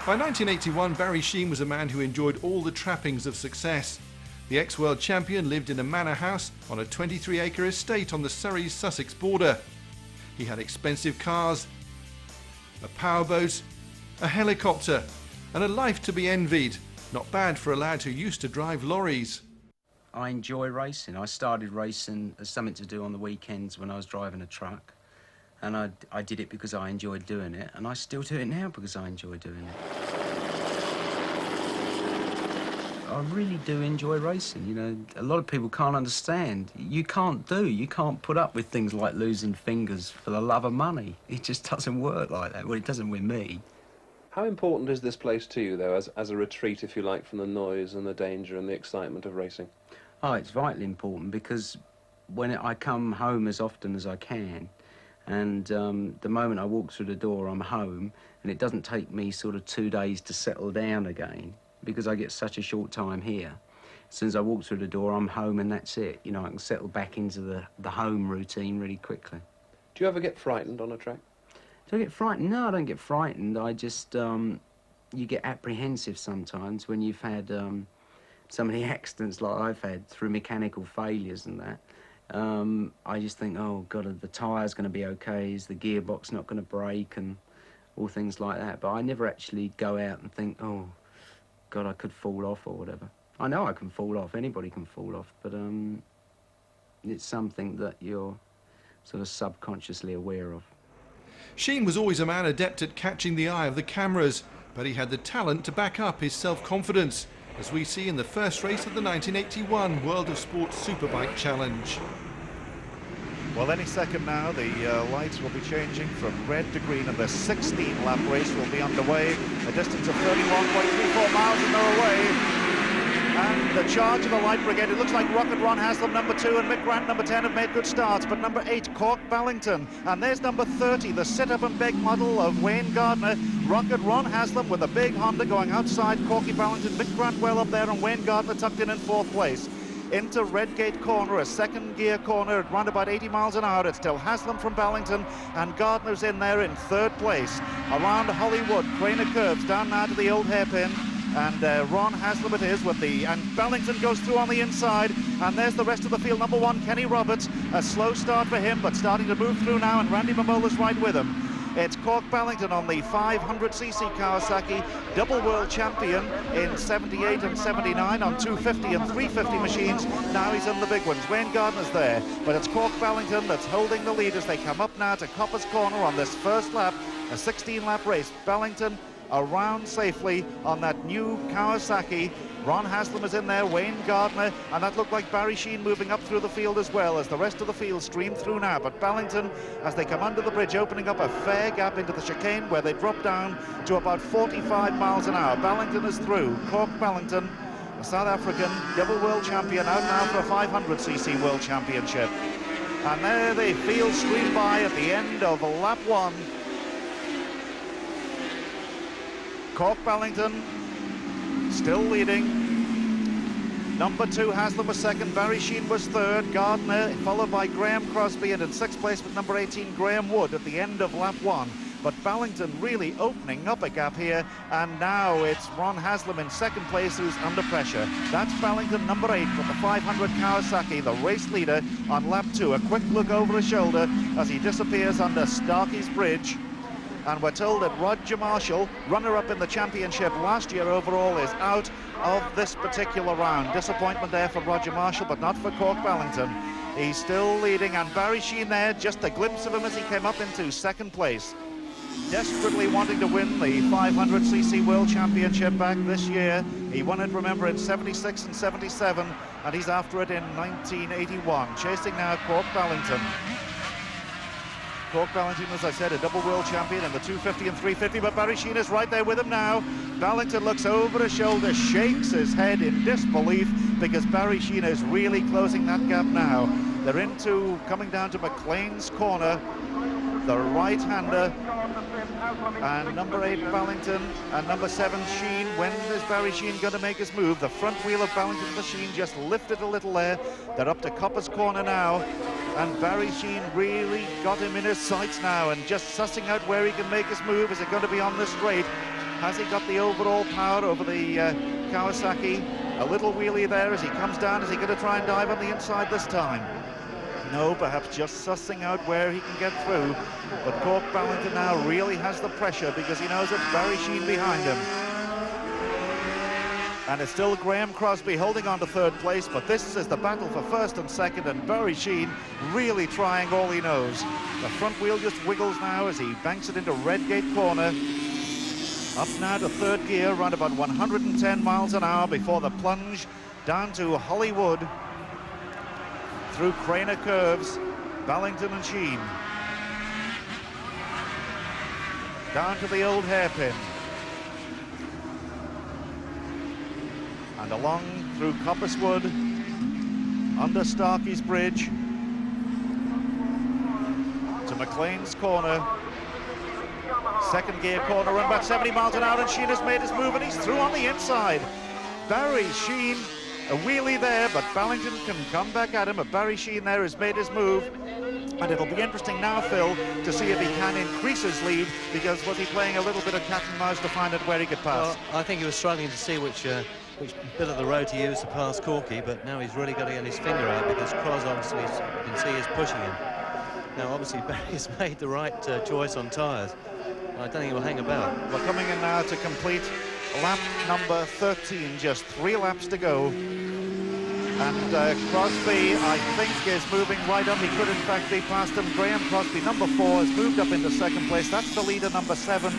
By 1981, Barry Sheene was a man who enjoyed all the trappings of success. The ex-world champion lived in a manor house on a 23-acre estate on the Surrey-Sussex border. He had expensive cars, a powerboat, a helicopter, and a life to be envied. Not bad for a lad who used to drive lorries. I enjoy racing. I started racing as something to do on the weekends when I was driving a truck. And I did it because I enjoyed doing it, and I still do it now because I enjoy doing it. I really do enjoy racing, you know. A lot of people can't understand. You can't put up with things like losing fingers for the love of money. It just doesn't work like that. Well, it doesn't with me. How important is this place to you, though, as a retreat, if you like, from the noise and the danger and the excitement of racing? Oh, it's vitally important because when I come home as often as I can, and the moment I walk through the door, I'm home, and it doesn't take me sort of 2 days to settle down again because I get such a short time here. As soon as I walk through the door, I'm home, and that's it. You know, I can settle back into the home routine really quickly. Do you ever get frightened on a track? Do I get frightened? No, I don't get frightened. I just, you get apprehensive sometimes when you've had so many accidents like I've had through mechanical failures and that. I just think, oh, God, are the tyres going to be okay? Is the gearbox not going to break? And all things like that. But I never actually go out and think, oh, God, I could fall off or whatever. I know I can fall off. Anybody can fall off. But it's something that you're sort of subconsciously aware of. Sheene was always a man adept at catching the eye of the cameras, but he had the talent to back up his self-confidence, as we see in the first race of the 1981 World of Sport Superbike Challenge. Well, any second now, the lights will be changing from red to green, and the 16-lap race will be underway. A distance of 31.34 miles, and they're away. And the charge of the Light Brigade, it looks like Rocket Ron Haslam, number 2, and Mick Grant, number 10, have made good starts. But number 8, Cork Ballington. And there's number 30, the sit-up and beg model of Wayne Gardner. Rocket Ron Haslam with a big Honda going outside Corky Ballington. Mick Grant well up there, and Wayne Gardner tucked in 4th place. Into Redgate Corner, a second gear corner at round about 80 miles an hour. It's still Haslam from Ballington, and Gardner's in there in 3rd place. Around Hollywood, Craner curves down now to the old hairpin. And Ron Haslam it is and Ballington goes through on the inside, and there's the rest of the field. Number 1, Kenny Roberts, a slow start for him, but starting to move through now, and Randy Mamola's right with him. It's Cork Ballington on the 500cc Kawasaki, double world champion in 78 and 79 on 250 and 350 machines. Now he's in the big ones. Wayne Gardner's there, but it's Cork Ballington that's holding the lead as they come up now to Copper's Corner on this first lap, a 16-lap race. Ballington around safely on that new Kawasaki. Ron Haslam is in there, Wayne Gardner, and that looked like Barry Sheene moving up through the field as well as the rest of the field stream through now. But Ballington, as they come under the bridge, opening up a fair gap into the chicane where they drop down to about 45 miles an hour. Ballington is through. Cork Ballington, the South African double world champion, out now for a 500cc world championship. And there the field stream by at the end of lap 1. Cork Ballington still leading. Number 2, Haslam was 2nd, Barry Sheene was 3rd, Gardner followed by Graham Crosby, and in 6th place with number 18, Graham Wood at the end of lap 1. But Ballington really opening up a gap here, and now it's Ron Haslam in 2nd place who's under pressure. That's Ballington, number 8, with the 500 Kawasaki, the race leader on lap 2. A quick look over his shoulder as he disappears under Starkey's Bridge. And we're told that Roger Marshall, runner-up in the championship last year overall, is out of this particular round. Disappointment there for Roger Marshall, but not for Cork Ballington. He's still leading, and Barry Sheene there, just a glimpse of him as he came up into 2nd place. Desperately wanting to win the 500cc World Championship back this year. He won it, remember, in 76 and 77, and he's after it in 1981. Chasing now Cork Ballington. Cork Ballington, as I said, a double world champion in the 250 and 350, but Barry Sheene is right there with him now. Ballington looks over his shoulder, shakes his head in disbelief, because Barry Sheene is really closing that gap now. They're coming down to McLean's Corner, the right-hander, and number 8 Ballington and number 7 Sheene. When is Barry Sheene going to make his move? The front wheel of Ballington's machine just lifted a little there. They're up to Copper's Corner now, and Barry Sheene really got him in his sights now and just sussing out where he can make his move. Is it going to be on the straight? Has he got the overall power over the Kawasaki? A little wheelie there as he comes down. Is he going to try and dive on the inside this time? No, perhaps just sussing out where he can get through. But Cork Ballington now really has the pressure because he knows it's Barry Sheene behind him. And it's still Graham Crosby holding on to third place, but this is the battle for first and second, and Barry Sheene really trying all he knows. The front wheel just wiggles now as he banks it into Redgate Corner. Up now to third gear, around about 110 miles an hour before the plunge down to Hollywood through Craner curves, Ballington and Sheene. Down to the old hairpin. And along through Coppiswood, under Starkey's Bridge, to McLean's Corner. Second gear corner, run about 70 miles an hour, and Sheene has made his move, and he's through on the inside. Barry Sheene, a wheelie there, but Ballington can come back at him. But Barry Sheene there has made his move, and it'll be interesting now, Phil, to see if he can increase his lead, because was he playing a little bit of cat and mouse to find out where he could pass? Well, I think he was struggling to see which bit of the road to use to pass Corky, but now he's really got to get his finger out because Cros obviously, you can see, is pushing him. Now, obviously, Barry's made the right choice on tyres. I don't think he'll hang about. We're coming in now to complete lap number 13, just 3 laps to go. And Crosby, I think, is moving right up. He could, in fact, be past him. Graham Crosby, number 4, has moved up into second place. That's the leader, number 7,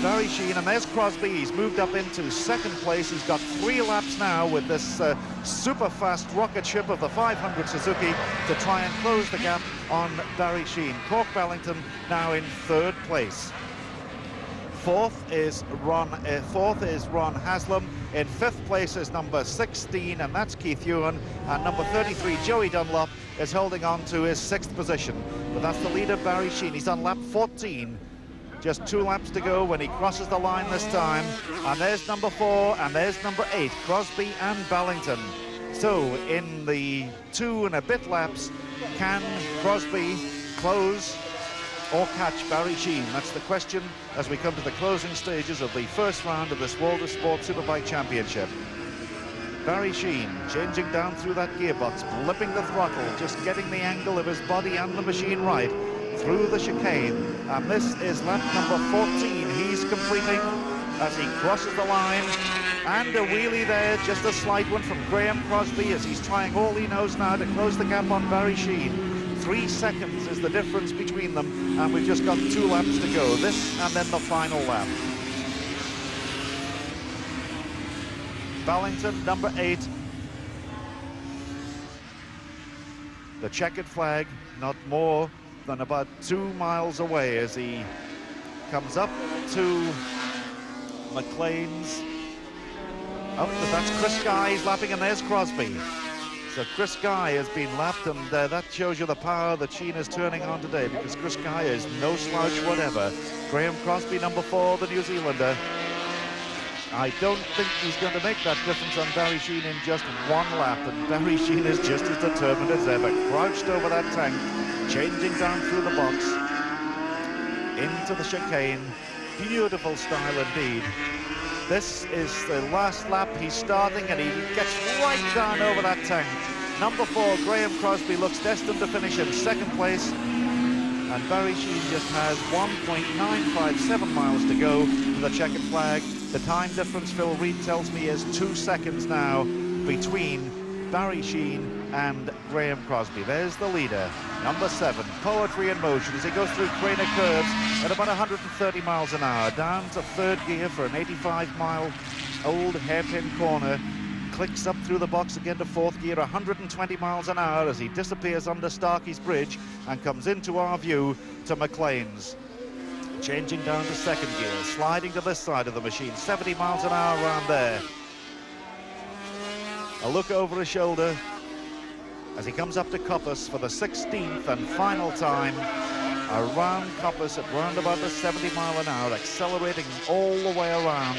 Barry Sheene. And there's Crosby. He's moved up into second place. He's got 3 laps now with this super fast rocket ship of the 500 Suzuki to try and close the gap on Barry Sheene. Cork Ballington now in third place. Fourth is Ron Haslam. In fifth place is number 16, and that's Keith Ewan. And number 33, Joey Dunlop, is holding on to his 6th position. But that's the leader, Barry Sheene. He's on lap 14. Just 2 laps to go when he crosses the line this time. And there's number 4, and there's number 8, Crosby and Ballington. So in the 2 and a bit laps, can Crosby close or catch Barry Sheene? That's the question as we come to the closing stages of the first round of this World of Sport Superbike Championship. Barry Sheene changing down through that gearbox, blipping the throttle, just getting the angle of his body and the machine right through the chicane. And this is lap number 14 he's completing as he crosses the line. And a wheelie there, just a slight one from Graham Crosby as he's trying all he knows now to close the gap on Barry Sheene. 3 seconds is the difference between them, and we've just got 2 laps to go. This and then the final lap. Ballington, number 8. The checkered flag, not more than about 2 miles away as he comes up to McLean's. Oh, that's Chris Guy, he's lapping, and there's Crosby. So Chris Guy has been lapped, and that shows you the power that Sheene is turning on today, because Chris Guy is no slouch whatever. Graham Crosby, number 4, the New Zealander. I don't think he's going to make that difference on Barry Sheene in just 1 lap, and Barry Sheene is just as determined as ever, crouched over that tank, changing down through the box, into the chicane. Beautiful style indeed. This is the last lap he's starting, and he gets right down over that tank. Number 4, Graham Crosby, looks destined to finish in second place. And Barry Sheene just has 1.957 miles to go to the checkered flag. The time difference, Phil Reed tells me, is 2 seconds now between Barry Sheene and Graham Crosby. There's the leader, number 7, Poetry in Motion, as he goes through Craner curves at about 130 miles an hour, down to third gear for an 85-mile-old hairpin corner, clicks up through the box again to fourth gear, 120 miles an hour as he disappears under Starkey's Bridge and comes into our view to McLean's. Changing down to second gear, sliding to this side of the machine, 70 miles an hour around there. A look over his shoulder as he comes up to Coppice for the 16th and final time. Around Coppice at round about the 70 mile an hour, accelerating all the way around.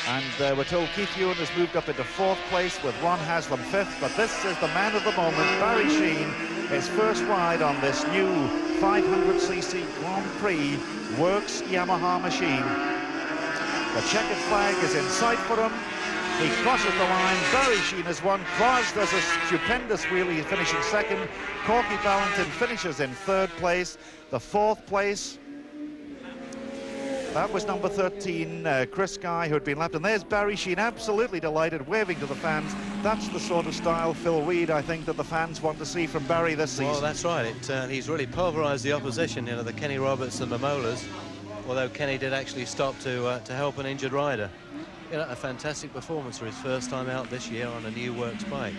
And we're told Keith Ewan has moved up into 4th place with Ron Haslam 5th, but this is the man of the moment, Barry Sheene, his first ride on this new 500cc Grand Prix Works Yamaha machine. The checkered flag is in sight for him. He crosses the line. Barry Sheene has won. Kras does a stupendous wheelie, finishing second. Corky Valentin finishes in third place. The fourth place, that was number 13, Chris Guy, who had been left. And there's Barry Sheene, absolutely delighted, waving to the fans. That's the sort of style, Phil Reed, I think, that the fans want to see from Barry this season. Well, that's right. He's really pulverised the opposition, you know, the Kenny Roberts and the Molas. Although Kenny did actually stop to help an injured rider. You know, a fantastic performance for his first time out this year on a new Works bike.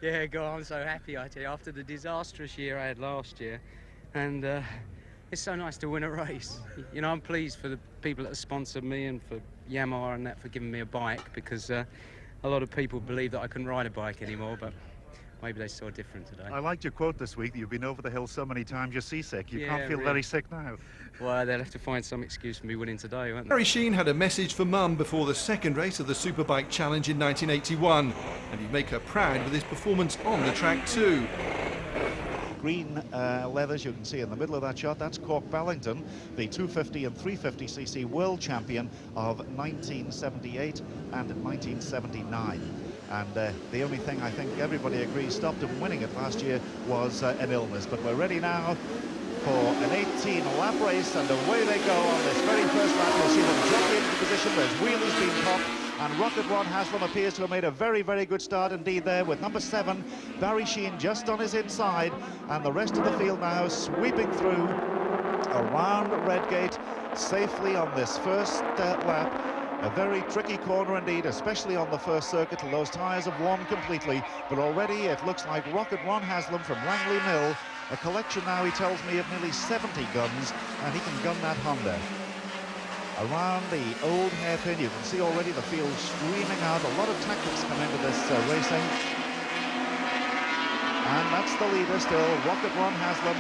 Yeah, God, I'm so happy, I tell you, after the disastrous year I had last year. And it's so nice to win a race. You know, I'm pleased for the people that have sponsored me and for Yamaha and that for giving me a bike, because a lot of people believe that I couldn't ride a bike anymore, but maybe they saw different today. I liked your quote this week that you've been over the hill so many times you're seasick. You can't feel really. very sick now. Well, they'll have to find some excuse for me winning today, won't they? Barry Sheene had a message for Mum before the second race of the Superbike Challenge in 1981, and he'd make her proud with his performance on the track too. Green leathers you can see in the middle of that shot. That's Cork Ballington, the 250 and 350cc world champion of 1978 and 1979. And the only thing I think everybody agrees stopped him winning it last year was an illness. But we're ready now for an 18-lap race, and away they go on this very first lap. You'll see them drop into position. There's wheelies being popped, and Rocket Ron Haslam appears to have made a very, very good start indeed there with number 7, Barry Sheene, just on his inside, and the rest of the field now sweeping through around Redgate safely on this first lap. A very tricky corner indeed, especially on the first circuit, till those tyres have worn completely. But already it looks like Rocket Ron Haslam from Langley Mill, a collection now, he tells me, of nearly 70 guns, and he can gun that Honda. Around the old hairpin, you can see already the field streaming out. A lot of tactics come into this racing. And that's the leader still, Rocket Ron Haslam.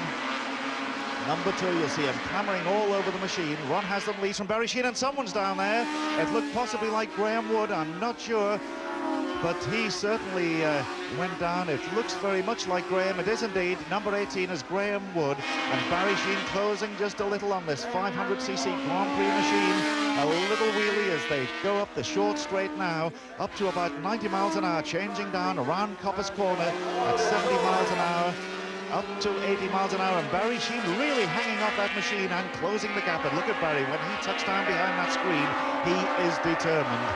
Number 2, you'll see him clambering all over the machine. Ron Haslam leads from Barry Sheene, and someone's down there. It looked possibly like Graham Wood, I'm not sure. But he certainly went down. It looks very much like Graham. It is indeed. Number 18 is Graham Wood. And Barry Sheene closing just a little on this 500cc Grand Prix machine. A little wheelie as they go up the short straight now, up to about 90 miles an hour, changing down around Coppice Corner at 70 miles an hour. Up to 80 miles an hour, and Barry Sheene really hanging off that machine and closing the gap. And look at Barry, when he touched down behind that screen, he is determined.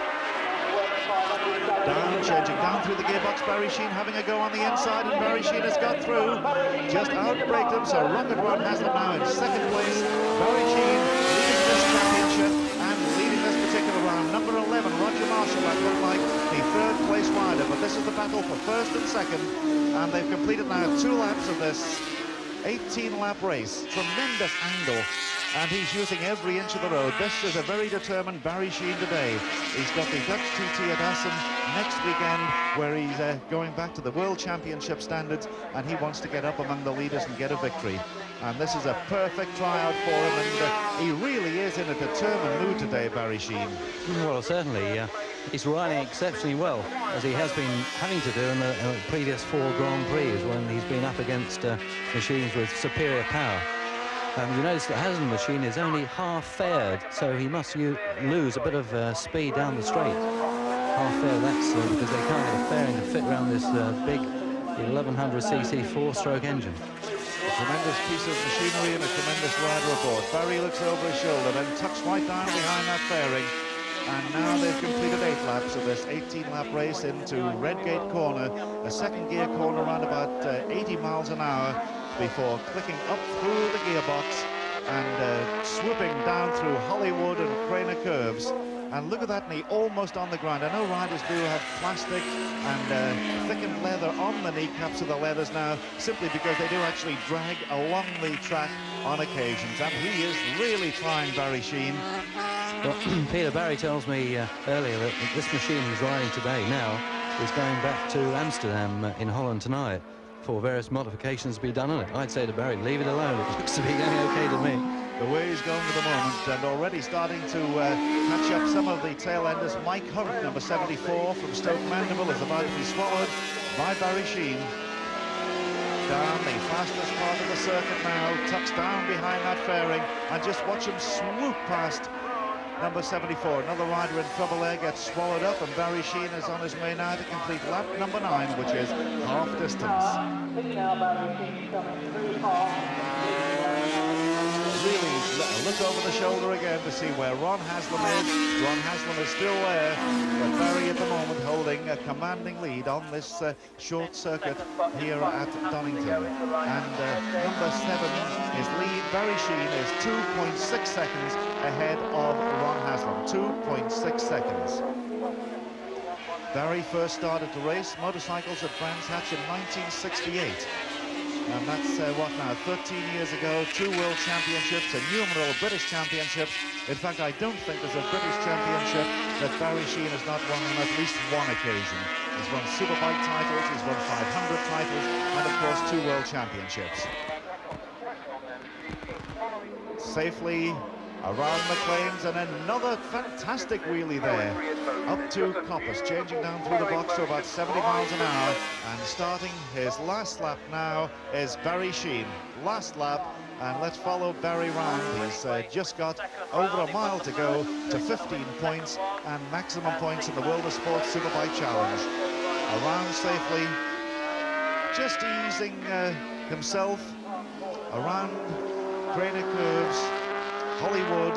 Down, changing down through the gearbox, Barry Sheene having a go on the inside, and Barry Sheene has got through. Just outbraked him, so Rocket Ron Haslam now in second place. Barry Sheene leading this championship and leading this particular round. Number 11, Roger Marshall, that looked like the third place rider, but this is the battle for first and second. And they've completed now 2 laps of this 18-lap race. Tremendous angle, and he's using every inch of the road. This is a very determined Barry Sheene today. He's got the Dutch TT at Assen next weekend, where he's going back to the World Championship standards, and he wants to get up among the leaders and get a victory. And this is a perfect tryout for him, and he really is in a determined mood today, Barry Sheene. Well, certainly, he's riding exceptionally well, as he has been having to do in the previous 4 Grand Prix, when he's been up against machines with superior power. You notice that Haslam's machine is only half faired, so he must lose a bit of speed down the straight. Half fair, that's because they can't get a fairing to fit around this big 1100cc 4-stroke engine. A tremendous piece of machinery and a tremendous rider aboard. Barry looks over his shoulder, then tucks right down behind that fairing. And now they've completed 8 laps of this 18-lap race into Redgate Corner, a second gear corner around about 80 miles an hour, before clicking up through the gearbox and swooping down through Hollywood and Craner curves. And look at that knee, almost on the ground. I know riders do have plastic and thickened leather on the kneecaps of the leathers now, simply because they do actually drag along the track on occasions. And he is really trying, Barry Sheene. Well, Peter, Barry tells me earlier that this machine he's riding today now is going back to Amsterdam in Holland tonight for various modifications to be done on it. I'd say to Barry, leave it alone. It looks to be going okay to me. The way he's going at the moment, and already starting to catch up some of the tail enders. Mike Hunt, number 74 from Stoke Mandeville, is about to be swallowed by Barry Sheene. down the fastest part of the circuit now, tucks down behind that fairing, and just watch him swoop past number 74. Another rider in trouble there gets swallowed up, and Barry Sheene is on his way now to complete lap number 9, which is half distance. Really look over the shoulder again to see where Ron Haslam is. Ron Haslam is still there, but Barry at the moment holding a commanding lead on this short circuit here at Donington. And number 7, his lead, Barry Sheene, is 2.6 seconds ahead of Ron Haslam. 2.6 seconds. Barry first started to race motorcycles at Brands Hatch in 1968. And that's, what now, 13 years ago, 2 World Championships, innumerable British Championships. In fact, I don't think there's a British Championship that Barry Sheene has not won on at least one occasion. He's won Superbike titles, he's won 500 titles, and of course 2 World Championships. Safely around McLean's, and another fantastic wheelie there up to Coppice, changing down through the box to about 70 miles an hour, and starting his last lap now is Barry Sheene. Last lap, and let's follow Barry round. He's just got over a mile to go to 15 points and maximum points in the World of Sports Superbike Challenge. Around safely, just easing himself around Craner Curves, Hollywood,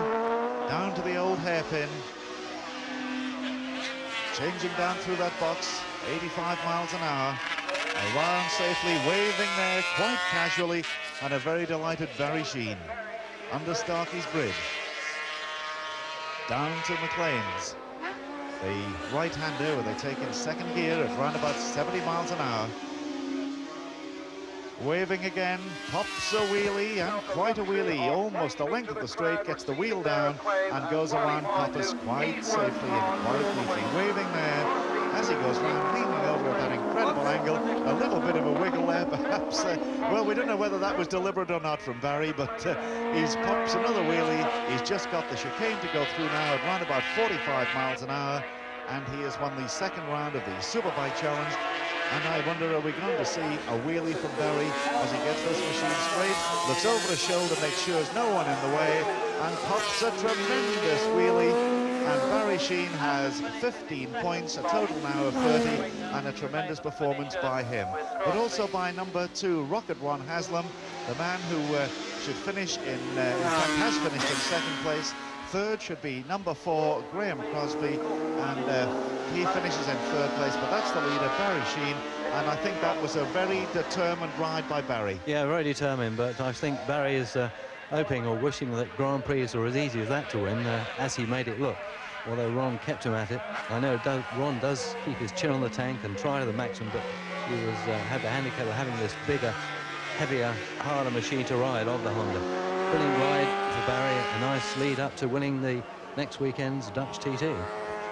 down to the old hairpin, changing down through that box, 85 miles an hour, around safely, waving there quite casually, and a very delighted Barry Sheene. Under Starkey's Bridge, down to McLean's, the right-hander where they take in second gear at round about 70 miles an hour. Waving again, pops a wheelie, and quite a wheelie, almost the length of the straight, gets the wheel down and goes around Coppice quite safely and quite neatly. Waving there as he goes round, leaning over at that incredible angle. A little bit of a wiggle there, perhaps. Well, we don't know whether that was deliberate or not from Barry, but he's pops another wheelie. He's just got the chicane to go through now at round about 45 miles an hour, and he has won the second round of the Superbike Challenge. And I wonder, are we going to see a wheelie from Barry as he gets this machine straight, looks over his shoulder, makes sure there's no one in the way, and pops a tremendous wheelie. And Barry Sheene has 15 points, a total now of 30, and a tremendous performance by him. But also by number 2, Rocket Ron Haslam, the man who should finish in fact has finished in second place. Third should be number 4, Graham Crosby, and he finishes in third place, but that's the leader, Barry Sheene, and I think that was a very determined ride by Barry. Yeah, very determined, but I think Barry is hoping or wishing that Grand Prix are as easy as that to win, as he made it look, although Ron kept him at it. I know Ron does keep his chin on the tank and try to the maximum, but he was had the handicap of having this bigger, heavier, harder machine to ride of the Honda. Brilliant ride for Barry, a nice lead up to winning the next weekend's Dutch TT.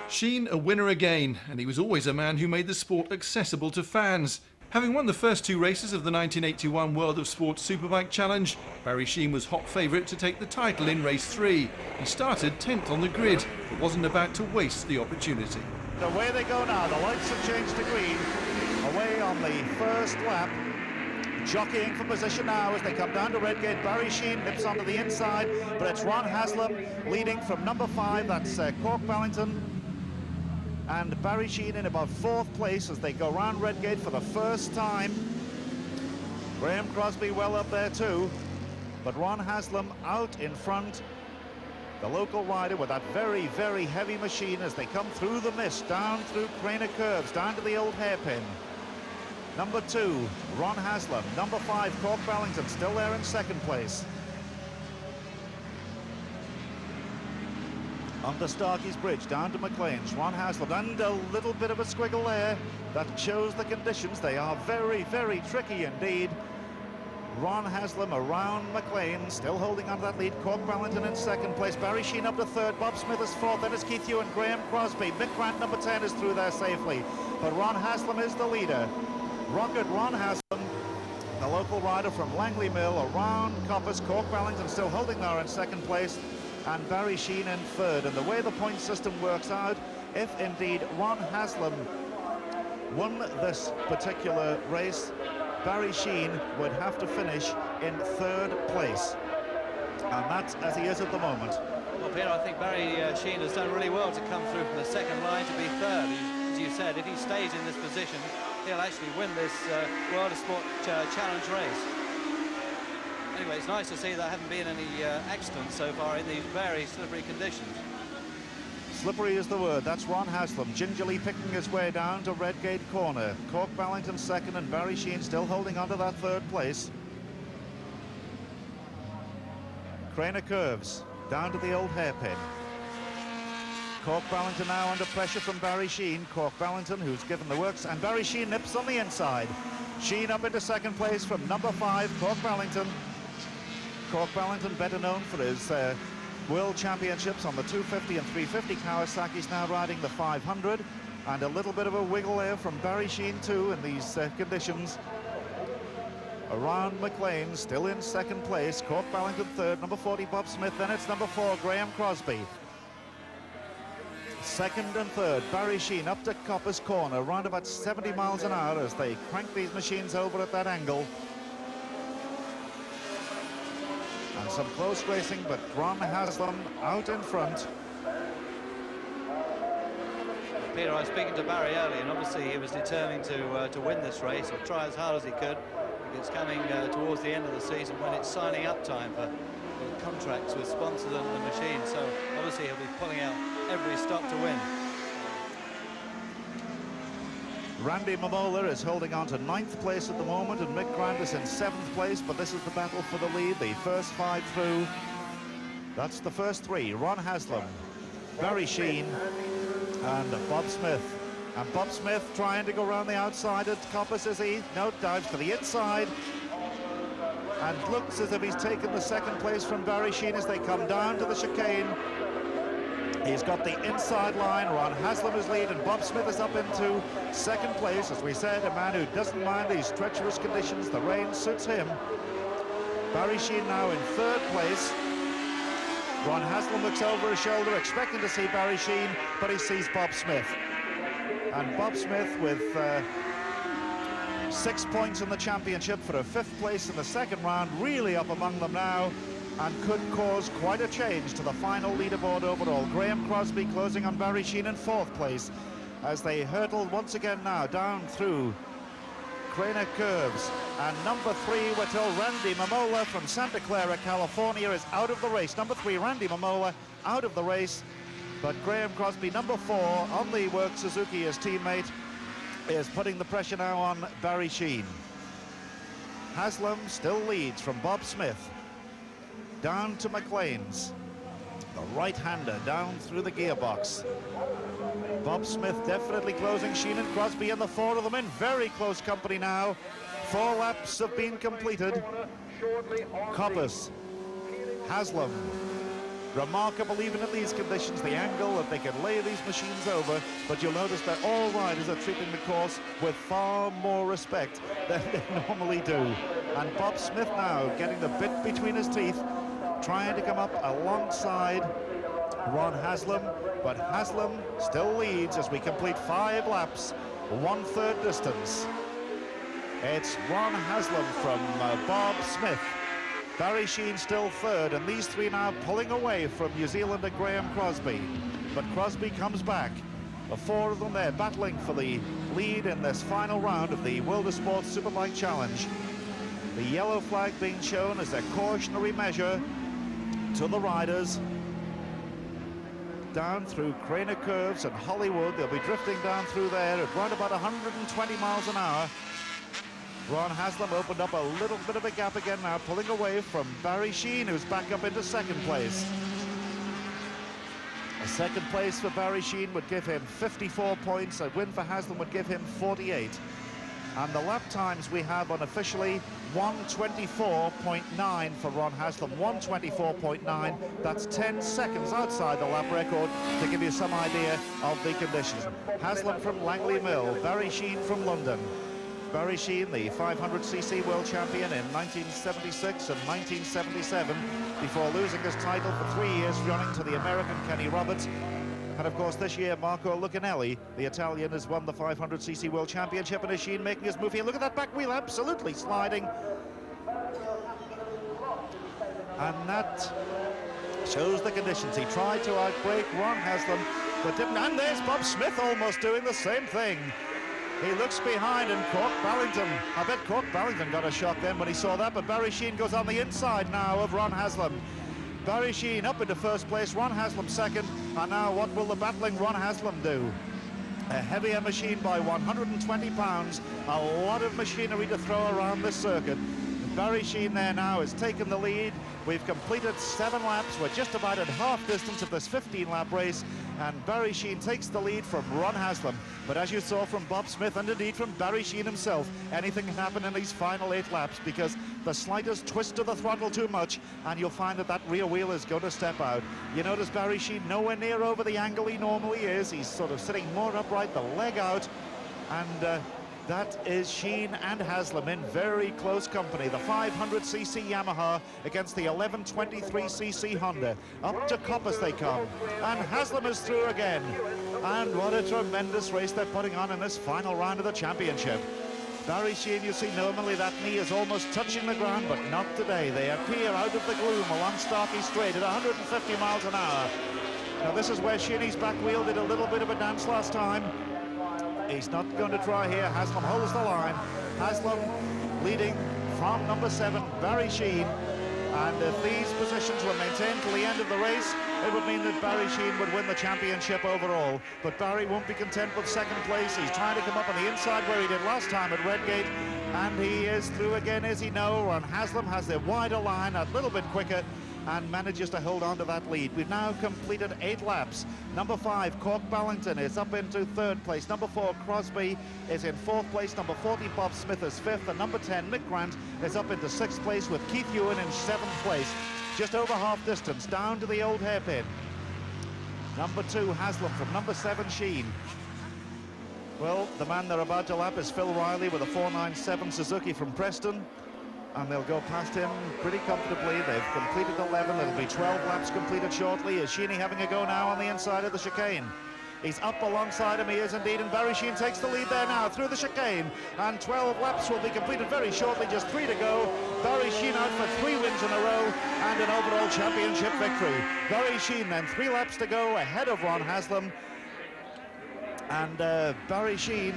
Sheene a winner again, and he was always a man who made the sport accessible to fans. Having won the first 2 races of the 1981 World of Sport Superbike Challenge, Barry Sheene was hot favourite to take the title in race 3. He started 10th on the grid, but wasn't about to waste the opportunity. Away they go now, the lights have changed to green, away on the first lap. Jockeying for position now as they come down to Redgate. Barry Sheene nips onto the inside, but it's Ron Haslam leading from number 5, that's Cork Ballington. And Barry Sheene in about 4th place as they go round Redgate for the first time. Graham Crosby well up there too, but Ron Haslam out in front. The local rider with that very, very heavy machine as they come through the mist, down through Craner Curves, down to the old hairpin. Number 2, Ron Haslam. Number 5, Cork Ballington, still there in second place. Under Starkey's Bridge, down to McLean's, Ron Haslam, and a little bit of a squiggle there. That shows the conditions. They are very, very tricky indeed. Ron Haslam around McLean, still holding on to that lead. Cork Ballington in second place. Barry Sheene up to 3rd. Bob Smith is 4th. Then it's Keith Hugh and Graham Crosby. Mick Grant, number 10, is through there safely. But Ron Haslam is the leader. Rocket Ron Haslam, the local rider from Langley Mill, around Coppice. Cork Ballington still holding there in second place, and Barry Sheene in 3rd. And the way the point system works out, if indeed Ron Haslam won this particular race, Barry Sheene would have to finish in 3rd place. And that's as he is at the moment. Well, Peter, I think Barry Sheene has done really well to come through from the 2nd line to be 3rd. As you said, if he stays in this position, he'll actually win this World of Sport Challenge race. Anyway, it's nice to see there haven't been any accidents so far in these very slippery conditions. Slippery is the word. That's Ron Haslam gingerly picking his way down to Redgate Corner. Cork Ballington 2nd and Barry Sheene still holding on to that 3rd place. Craner curves down to the old hairpin. Cork Ballington now under pressure from Barry Sheene. Cork Ballington, who's given the works, and Barry Sheene nips on the inside. Sheene up into 2nd place from number 5, Cork Ballington. Cork Ballington, better known for his World Championships on the 250 and 350 Kawasaki's, now riding the 500, and a little bit of a wiggle there from Barry Sheene too in these conditions. Around McLean, still in 2nd place. Cork Ballington 3rd, number 40 Bob Smith, then it's number 4 Graham Crosby. 2nd and 3rd, Barry Sheene up to Copper's Corner, around about 70 miles an hour as they crank these machines over at that angle. And some close racing, but Ron Haslam out in front. Peter, I was speaking to Barry early, and obviously he was determined to win this race, or try as hard as he could. It's coming towards the end of the season when it's signing up time for contracts with sponsors and the machine, so obviously he'll be pulling out every stop to win. Randy Mamola is holding on to 9th place at the moment, and Mick Grant is in 7th place, but this is the battle for the lead. The first 5 through. That's the first 3. Ron Haslam, Barry Sheene, and Bob Smith. And Bob Smith trying to go around the outside at Copper, says he. No, dives to the inside. And looks as if he's taken the 2nd place from Barry Sheene as they come down to the chicane. He's got the inside line. Ron Haslam is lead, and Bob Smith is up into 2nd place. As we said, a man who doesn't mind these treacherous conditions. The rain suits him. Barry Sheene now in 3rd place. Ron Haslam looks over his shoulder, expecting to see Barry Sheene, but he sees Bob Smith. And Bob Smith with 6 points in the championship for a 5th place in the 2nd round, really up among them now, and could cause quite a change to the final leaderboard overall. Graham Crosby closing on Barry Sheene in 4th place as they hurtle once again now down through Craner curves. And number 3, we're told, Randy Mamola from Santa Clara, California, is out of the race. Number 3, Randy Mamola, out of the race. But Graham Crosby, number 4, on the work Suzuki, his teammate, is putting the pressure now on Barry Sheene. Haslam still leads from Bob Smith. Down to McLean's. The right-hander down through the gearbox. Bob Smith definitely closing Sheene and Crosby, and the 4 of them in very close company now. 4 laps have been completed. Coppers, Haslam. Remarkable even in these conditions, the angle that they can lay these machines over, but you'll notice that all riders are treating the course with far more respect than they normally do. And Bob Smith now getting the bit between his teeth, trying to come up alongside Ron Haslam, but Haslam still leads as we complete 5 laps, 1/3 distance. It's Ron Haslam from Bob Smith. Barry Sheene still 3rd, and these 3 now pulling away from New Zealander Graham Crosby. But Crosby comes back. The 4 of them there battling for the lead in this final round of the World of Sport Superbike Challenge. The yellow flag being shown as a cautionary measure to the riders. Down through Craner curves and Hollywood, they'll be drifting down through there at right about 120 miles an hour. Ron Haslam opened up a little bit of a gap again now, pulling away from Barry Sheene, who's back up into 2nd place. A 2nd place for Barry Sheene would give him 54 points. A win for Haslam would give him 48. And the lap times we have unofficially, 1:24.9 for Ron Haslam, 1:24.9. That's 10 seconds outside the lap record to give you some idea of the conditions. Haslam from Langley Mill, Barry Sheene from London. Barry Sheene, the 500cc world champion in 1976 and 1977, before losing his title for 3 years running to the American Kenny Roberts. And of course this year Marco Lucanelli, the Italian, has won the 500cc World Championship, and is Sheen making his move here? Look at that back wheel, absolutely sliding. And that shows the conditions. He tried to outbrake Ron Haslam, but didn't. And there's Bob Smith almost doing the same thing. He looks behind, and Cork Ballington, I bet Cork Ballington got a shock then when he saw that, but Barry Sheen goes on the inside now of Ron Haslam. Barry Sheen up into first place, Ron Haslam second, and now what will the battling Ron Haslam do? A heavier machine by 120 pounds, a lot of machinery to throw around this circuit. Barry Sheen there now has taken the lead. We've completed 7 laps. We're just about at half distance of this 15-lap race, and Barry Sheen takes the lead from Ron Haslam. But as you saw from Bob Smith, and indeed from Barry Sheen himself, anything can happen in these final 8 laps, because the slightest twist of the throttle too much and you'll find that that rear wheel is going to step out. You notice Barry Sheen nowhere near over the angle he normally is. He's sort of sitting more upright, the leg out, and that is Sheen and Haslam in very close company. The 500cc Yamaha against the 1123cc Honda. Up to Coppice they come, and Haslam is through again. And what a tremendous race they're putting on in this final round of the championship. Barry Sheen, you see, normally that knee is almost touching the ground, but not today. They appear out of the gloom along Starkey Straight at 150 miles an hour. Now this is where Sheeney's back wheel did a little bit of a dance last time. He's not going to try here. Haslam holds the line. Haslam leading from number 7, Barry Sheen. And if these positions were maintained till the end of the race, it would mean that Barry Sheen would win the championship overall. But Barry won't be content with second place. He's trying to come up on the inside where he did last time at Redgate. And he is through again, is he? No. And Haslam has the wider line, a little bit quicker, and manages to hold on to that lead. We've now completed 8 laps. Number 5, Cork Ballington, is up into 3rd place. Number 4, Crosby, is in 4th place. Number 40, Bob Smith, is 5th. And number 10, Mick Grant, is up into 6th place, with Keith Ewan in 7th place. Just over half distance, down to the old hairpin. Number 2, Haslam, from number 7, Sheen. Well, the man they're about to lap is Phil Riley with a 497 Suzuki from Preston. And they'll go past him pretty comfortably. They've completed 11. There'll be 12 laps completed shortly. Is Sheeny having a go now on the inside of the chicane? He's up alongside him, he is indeed, and Barry Sheen takes the lead there now through the chicane. And 12 laps will be completed very shortly, just 3 to go. Barry Sheen out for 3 wins in a row and an overall championship victory. Barry Sheen then 3 laps to go ahead of Ron Haslam. And Barry Sheen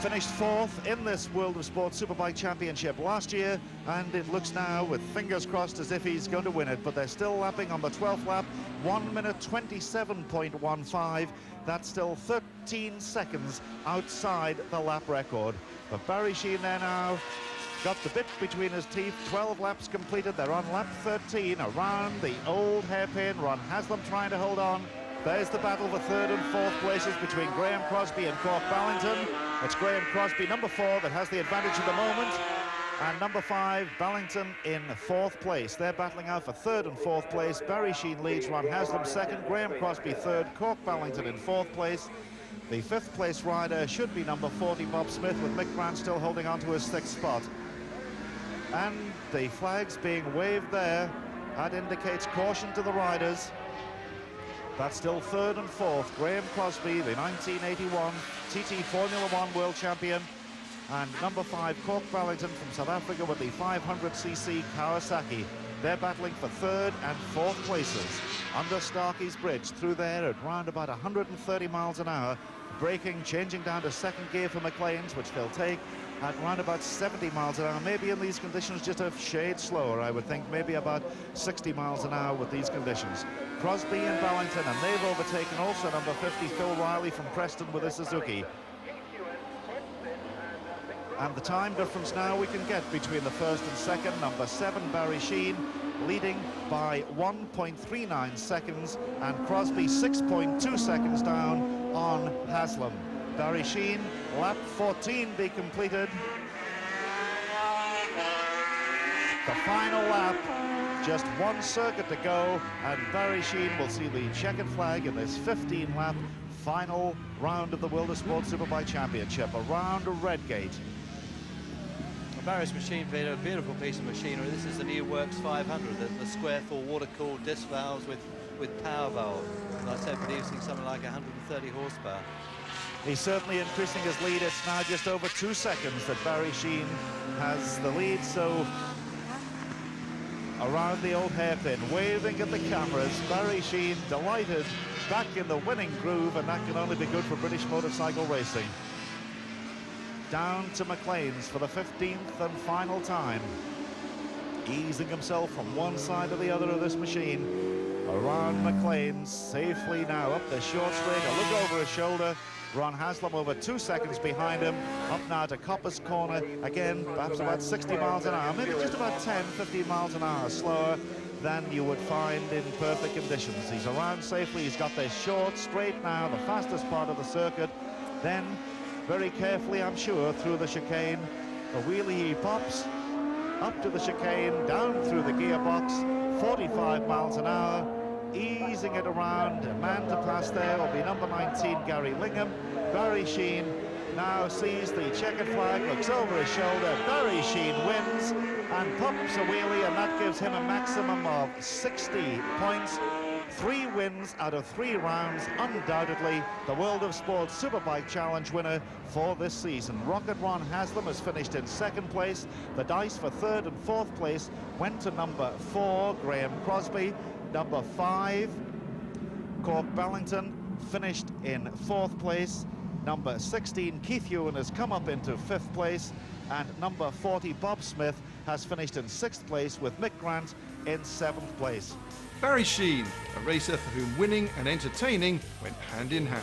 finished 4th in this World of Sport Superbike Championship last year, and it looks now, with fingers crossed, as if he's going to win it. But they're still lapping on the 12th lap, 1 minute 27.15. That's still 13 seconds outside the lap record. But Barry Sheen there now got the bit between his teeth. 12 laps completed. They're on lap 13 around the old hairpin. Ron Haslam trying to hold on. There's the battle for 3rd and 4th places between Graham Crosby and Cork Ballington. It's Graham Crosby, number 4, that has the advantage at the moment. And number 5, Ballington in 4th place. They're battling out for 3rd and 4th place. Barry Sheen leads, Ron Haslam 2nd, Graham Crosby 3rd, Cork Ballington in 4th place. The 5th place rider should be number 40, Bob Smith, with Mick Grant still holding on to his 6th spot. And the flags being waved there, that indicates caution to the riders. That's still 3rd and 4th. Graham Crosby, the 1981 TT Formula 1 world champion. And number 5, Cork Ballington from South Africa with the 500cc Kawasaki. They're battling for 3rd and 4th places. Under Starkey's Bridge, through there at round about 130 miles an hour. Braking, changing down to 2nd gear for McLean's, which they'll take at round about 70 miles an hour. Maybe in these conditions just a shade slower, I would think. Maybe about 60 miles an hour with these conditions. Crosby and Ballington, and they've overtaken also number 50, Phil Riley from Preston with a Suzuki. And the time difference now we can get between the 1st and 2nd. Number 7, Barry Sheen, leading by 1.39 seconds, and Crosby 6.2 seconds down on Haslam. Barry Sheen, lap 14 be completed. The final lap, just 1 circuit to go, and Barry Sheen will see the checkered flag in this 15-lap final round of the World of Sport Superbike Championship, around Redgate. Barry's machine being a beautiful piece of machinery. This is the new Works 500, the square 4 water-cooled disc valves with with Powervolve, and I said producing something like 130 horsepower. He's certainly increasing his lead. It's now just over 2 seconds that Barry Sheene has the lead. So around the old hairpin, waving at the cameras, Barry Sheene delighted, back in the winning groove, and that can only be good for British motorcycle racing. Down to McLean's for the 15th and final time, easing himself from one side to the other of this machine. Around McLean's, safely now up the short straight, a look over his shoulder. Ron Haslam over 2 seconds behind him, up now to Copper's Corner, again perhaps about 60 miles an hour, maybe just about 10, 15 miles an hour slower than you would find in perfect conditions. He's around safely, he's got this short straight now, the fastest part of the circuit, then very carefully, I'm sure, through the chicane, the wheelie he pops, up to the chicane, down through the gearbox, 45 miles an hour, easing it around. A man to pass there will be number 19, Gary Lingham. Barry Sheene now sees the checkered flag, looks over his shoulder. Barry Sheene wins and pops a wheelie, and that gives him a maximum of 60 points. 3 wins out of 3 rounds, undoubtedly the World of Sport Superbike Challenge winner for this season. Rocket Ron Haslam has finished in 2nd place. The dice for 3rd and 4th place went to number 4, Graham Crosby. Number 5, Cork Bellington, finished in 4th place. Number 16, Keith Ewan, has come up into 5th place. And number 40, Bob Smith, has finished in 6th place, with Mick Grant in 7th place. Barry Sheene, a racer for whom winning and entertaining went hand in hand.